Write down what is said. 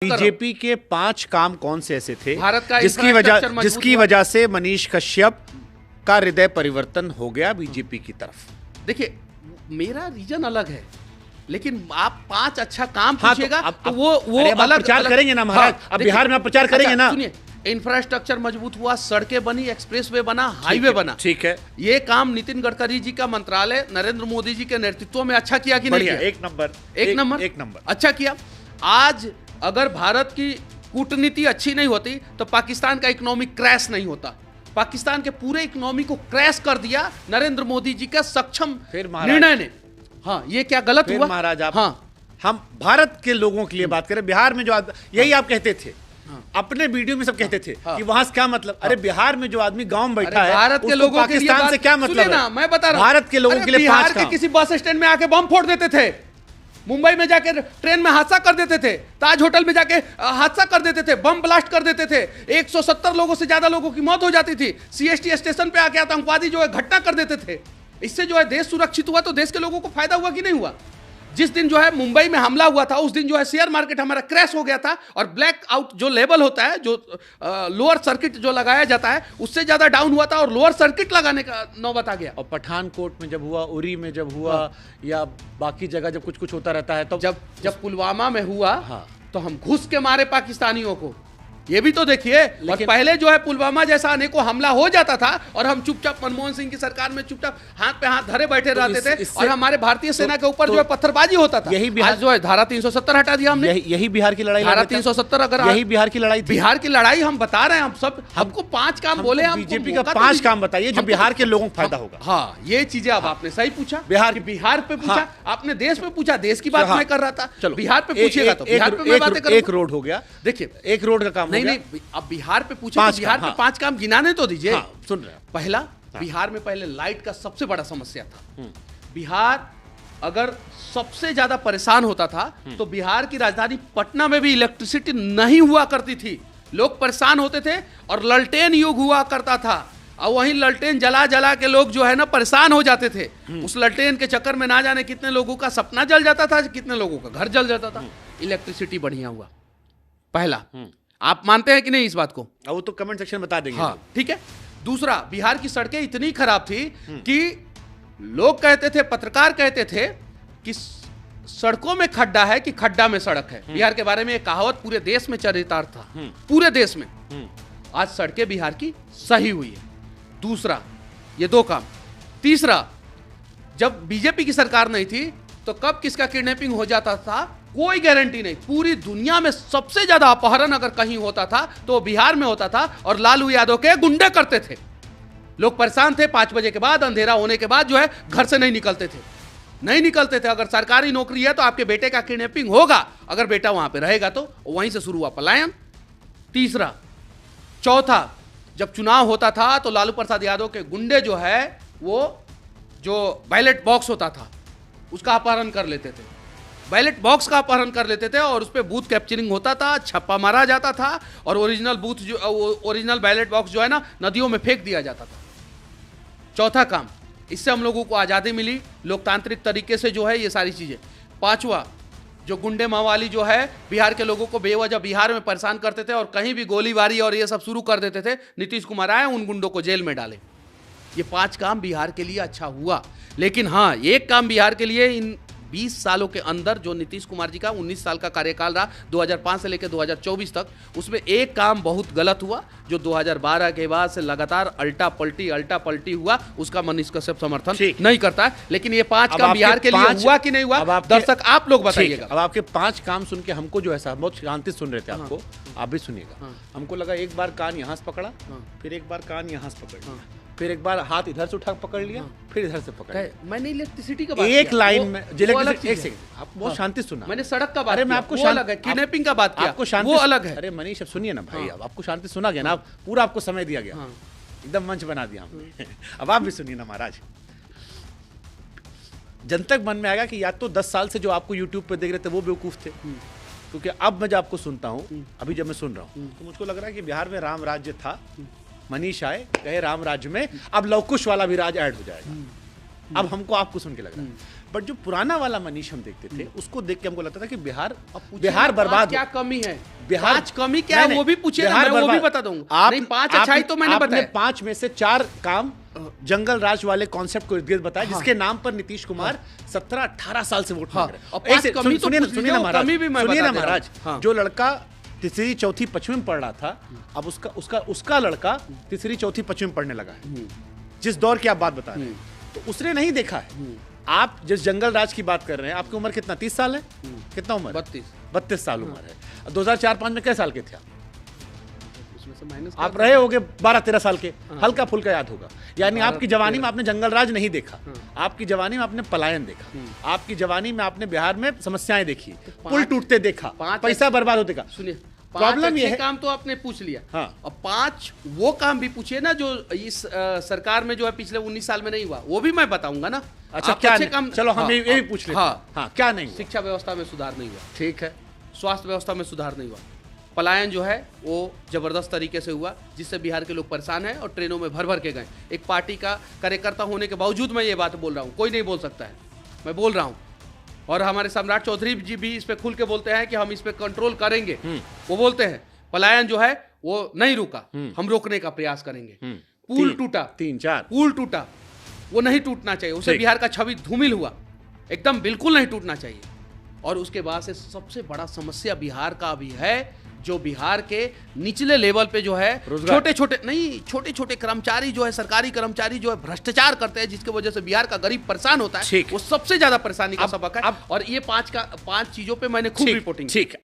BJP के 5 काम कौन से ऐसे थे भारत का जिसकी वजह से मनीष कश्यप का हृदय परिवर्तन हो गया बीजेपी की तरफ? देखिए, मेरा रीजन अलग है, लेकिन आप 5 अच्छा काम हाँ, पूछेगा तो वो अलग प्रचार करेंगे ना महाराज। अब बिहार में आप प्रचार करेंगे ना। सुनिए, इंफ्रास्ट्रक्चर मजबूत हुआ, सड़कें बनी, एक्सप्रेसवे बना, हाईवे बना। ठीक है, ये काम नितिन गडकरी जी का मंत्रालय नरेंद्र मोदी जी के नेतृत्व में अच्छा किया कि नहीं किया? एक नंबर अच्छा किया। आज अगर भारत की कूटनीति अच्छी नहीं होती तो पाकिस्तान का इकोनॉमिक क्रैश नहीं होता। पाकिस्तान के पूरे इकोनॉमी को क्रैश कर दिया नरेंद्र मोदी जी का सक्षम निर्णय ने। हाँ, ये क्या गलत हुआ महाराज? आप हाँ, हम भारत के लोगों के लिए बात करें। बिहार में जो यही आप कहते थे, अपने वीडियो में सब कहते थे कि वहां से क्या मतलब। अरे बिहार में जो आदमी गांव में बैठा है, भारत के लोगों के लिए पाकिस्तान से क्या मतलब ना, मैं बता रहा हूं, भारत के लोगों के लिए बिहार के किसी बस स्टैंड में आके बम फोड़ देते थे, मुंबई में जाके ट्रेन में हादसा कर देते थे, ताज होटल में जाके हादसा कर देते थे, बम ब्लास्ट कर देते थे, 170 लोगों से ज्यादा लोगों की मौत हो जाती थी। सीएसटी स्टेशन पे आके आतंकवादी जो है घटना कर देते थे। इससे जो है देश सुरक्षित हुआ तो देश के लोगों को फायदा हुआ कि नहीं हुआ? जिस दिन जो है मुंबई में हमला हुआ था, उस दिन जो है शेयर मार्केट हमारा क्रैश हो गया था, और ब्लैक आउट जो लेवल होता है, जो लोअर सर्किट जो लगाया जाता है, उससे ज्यादा डाउन हुआ था और लोअर सर्किट लगाने का नौबत आ गया। और पठानकोट में जब हुआ, उरी में जब हुआ, या बाकी जगह जब कुछ होता रहता है, तो जब पुलवामा में हुआ, तो हम घुस के मारे पाकिस्तानियों को। ये भी तो देखिए। और पहले जो है पुलवामा जैसा अनेकों हमला हो जाता था और हम चुपचाप, मनमोहन सिंह की सरकार में चुपचाप हाथ पे हाथ धरे बैठे रहते थे, और हमारे भारतीय सेना के ऊपर जो है पत्थरबाजी होता था। यही बिहार जो है धारा 370 हटा दिया हमने। यही बिहार की लड़ाई। धारा 370 अगर यही बिहार की लड़ाई थी। बिहार की लड़ाई हम बता रहे हैं। हम सब हमको 5 काम बोले, हम बीजेपी का 5 काम बताइए जो बिहार के लोगों को फायदा होगा। हाँ, ये चीजें अब आपने सही पूछा। बिहार पे पूछा, आपने देश पे पूछा, देश की बात मैं कर रहा था। चलो बिहार पे पूछिएगा तो बिहार पे मैं बातें करूंगा। एक रोड हो गया, देखिए, एक रोड का काम नहीं, अब बिहार पे पूछे तो बिहार पे 5 काम गिनाने तो दीजिए। सुन रहे हैं। पहला, बिहार में पहले लाइट का सबसे बड़ा समस्या था। बिहार अगर सबसे ज्यादा परेशान होता था तो बिहार की राजधानी पटना में भी इलेक्ट्रिसिटी नहीं हुआ करती थी। लोग परेशान होते थे और ललटेन युग हुआ करता था, और वहीं ललटेन जला जला के लोग जो है ना परेशान हो जाते थे। उस ललटेन के चक्कर में ना जाने कितने लोगों का सपना जल जाता था, कितने लोगों का घर जल जाता था। इलेक्ट्रिसिटी बढ़िया हुआ, पहला। आप मानते हैं कि नहीं इस बात को? वो तो कमेंट सेक्शन बता देंगे। हाँ, ठीक है। दूसरा, बिहार की सड़कें इतनी खराब थी कि लोग कहते थे, पत्रकार कहते थे कि सड़कों में खड्डा है कि खड्डा में सड़क है। बिहार के बारे में एक कहावत पूरे देश में चरितार्थ था, पूरे देश में। आज सड़कें बिहार की सही हुई है। दूसरा, ये 2 काम। तीसरा, जब बीजेपी की सरकार नहीं थी तो कब किसका किडनैपिंग हो जाता था कोई गारंटी नहीं। पूरी दुनिया में सबसे ज्यादा अपहरण अगर कहीं होता था तो बिहार में होता था, और लालू यादव के गुंडे करते थे। लोग परेशान थे, 5 बजे के बाद, अंधेरा होने के बाद जो है घर से नहीं निकलते थे। अगर सरकारी नौकरी है तो आपके बेटे का किडनैपिंग होगा, अगर बेटा वहां पे रहेगा तो। वहीं से शुरू हुआ पलायन। तीसरा, चौथा, जब चुनाव होता था तो लालू प्रसाद यादव के गुंडे जो है, वो जो बैलेट बॉक्स होता था उसका अपहरण कर लेते थे। बैलेट बॉक्स का अपहरण कर लेते थे और उस पर बूथ कैप्चरिंग होता था, छप्पा मारा जाता था, और ओरिजिनल बैलेट बॉक्स जो है ना नदियों में फेंक दिया जाता था। चौथा काम, इससे हम लोगों को आज़ादी मिली लोकतांत्रिक तरीके से जो है ये सारी चीज़ें। पांचवा, जो गुंडे मवाली जो है बिहार के लोगों को बेवजह बिहार में परेशान करते थे और कहीं भी गोलीबारी और ये सब शुरू कर देते थे, नीतीश कुमार आए, उन गुंडों को जेल में डाले। ये 5 काम बिहार के लिए अच्छा हुआ। लेकिन हाँ, एक काम बिहार के लिए इन 20 सालों के अंदर, जो नीतीश कुमार जी का 19 साल का कार्यकाल रहा 2005 से लेकर 2024 तक, उसमें एक काम बहुत गलत हुआ, जो 2012 के बाद से लगातार अल्टा पलटी हुआ। उसका मनीष कश्यप समर्थन नहीं करता है। लेकिन ये 5 काम बिहार के लिए हुआ कि नहीं हुआ, दर्शक आप लोग बताइएगा। अब आपके 5 काम सुन के हमको जो है बहुत शांति सुन रहे थे आपको, आप भी सुनिएगा। हमको लगा एक बार कान यहाँ से पकड़ा, फिर एक बार कान यहाँ से पकड़ लिया, फिर एक बार हाथ इधर से उठा पकड़ लिया, फिर इधर से पकड़ लिया। मैंने इलेक्ट्रिसिटी का बात एक लाइन में एक सेकंड, आप बहुत शांति सुना। मैंने सड़क का बात अरे मैं आपको अलग है, किडनैपिंग का बात किया, आपको शांति, वो अलग है। अरे मनीष अब सुनिए ना भाई, अब आपको शांति सुना गया ना, पूरा आपको समय दिया गया, एकदम मंच बना दिया हमने। अब आप भी सुनिए ना महाराज। जनतक मन में आएगा कि या तो 10 साल से जो आपको यूट्यूब पे देख रहे थे वो बेवकूफ थे, क्योंकि अब मैं जब आपको सुनता हूँ, अभी जब मैं सुन रहा हूँ, तो मुझको लग रहा है कि बिहार में राम राज्य था, मनीष आए, कहे राम राज्य में अब लवकुश वाला भी राज ऐड हो जाएगा। अब हमको आपको सुन के लग रहा है। बट जो पुराना वाला मनीष हम देखते थे, उसको देख के हमको लगता था कि बिहार बर्बाद, क्या कमी है, बिहार पांच कमी क्या है वो भी पूछिए ना, मैं वो भी बता दूंगा। नहीं, पांच अच्छाई तो मैंने बताया। 5 में से 4 काम जंगल राज वाले कॉन्सेप्ट को इर्द-गिर्द बताया, जिसके नाम पर नीतीश कुमार 17-18 साल से वोट मांग रहे हैं। सुनिए ना महाराज, जो लड़का तीसरी चौथी पश्चिम में पढ़ रहा था, अब उसका लड़का तीसरी चौथी पश्चिम में पढ़ने लगा है। जिस दौर की आप बात बता रहे हैं, तो उसने नहीं देखा है। आप जिस जंगल राज की बात कर रहे हैं, आपकी उम्र कितना, 30 साल है? कितना उम्र? 32 साल उम्र है। 2004-5 में कितने साल के थे आप? आप रहे होगे 12-13 साल के, हल्का फुल्का याद होगा। यानी आपकी जवानी में आपने जंगल राज नहीं देखा, आपकी जवानी में आपने पलायन देखा, आपकी जवानी में आपने बिहार में समस्याएं देखी, पुल टूटते देखा, पैसा बर्बाद होते देखा। सुनिए, प्रॉब्लम ये है, काम तो आपने पूछ लिया। हाँ। अब 5 वो काम भी पूछिए ना जो इस सरकार में जो है पिछले 19 साल में नहीं हुआ, वो भी मैं बताऊंगा ना। अच्छा, क्या काम? चलो हम ये भी पूछ लेते हैं। हाँ, क्या नहीं? शिक्षा व्यवस्था में सुधार नहीं हुआ, ठीक है। स्वास्थ्य व्यवस्था में सुधार नहीं हुआ, पलायन जो है वो जबरदस्त तरीके से हुआ, जिससे बिहार के लोग परेशान हैं और ट्रेनों में भर भर के गए। एक पार्टी का कार्यकर्ता होने के बावजूद मैं ये बात बोल रहा हूँ, कोई नहीं बोल सकता है, मैं बोल रहा हूँ। और हमारे सम्राट चौधरी जी भी इस पे खुल के बोलते हैं कि हम इस पे कंट्रोल करेंगे। वो बोलते हैं पलायन जो है वो नहीं रुका, हम रोकने का प्रयास करेंगे। पुल टूटा, 3-4 पुल टूटा, वो नहीं टूटना चाहिए, उससे बिहार का छवि धूमिल हुआ, एकदम बिल्कुल नहीं टूटना चाहिए। और उसके बाद से सबसे बड़ा समस्या बिहार का अभी है, जो बिहार के निचले लेवल पे जो है छोटे छोटे कर्मचारी जो है, सरकारी कर्मचारी जो है भ्रष्टाचार करते हैं, जिसकी वजह से बिहार का गरीब परेशान होता है। वो सबसे ज्यादा परेशानी का सबक है। और ये 5 चीजों पे मैंने खूब रिपोर्टिंग। ठीक है।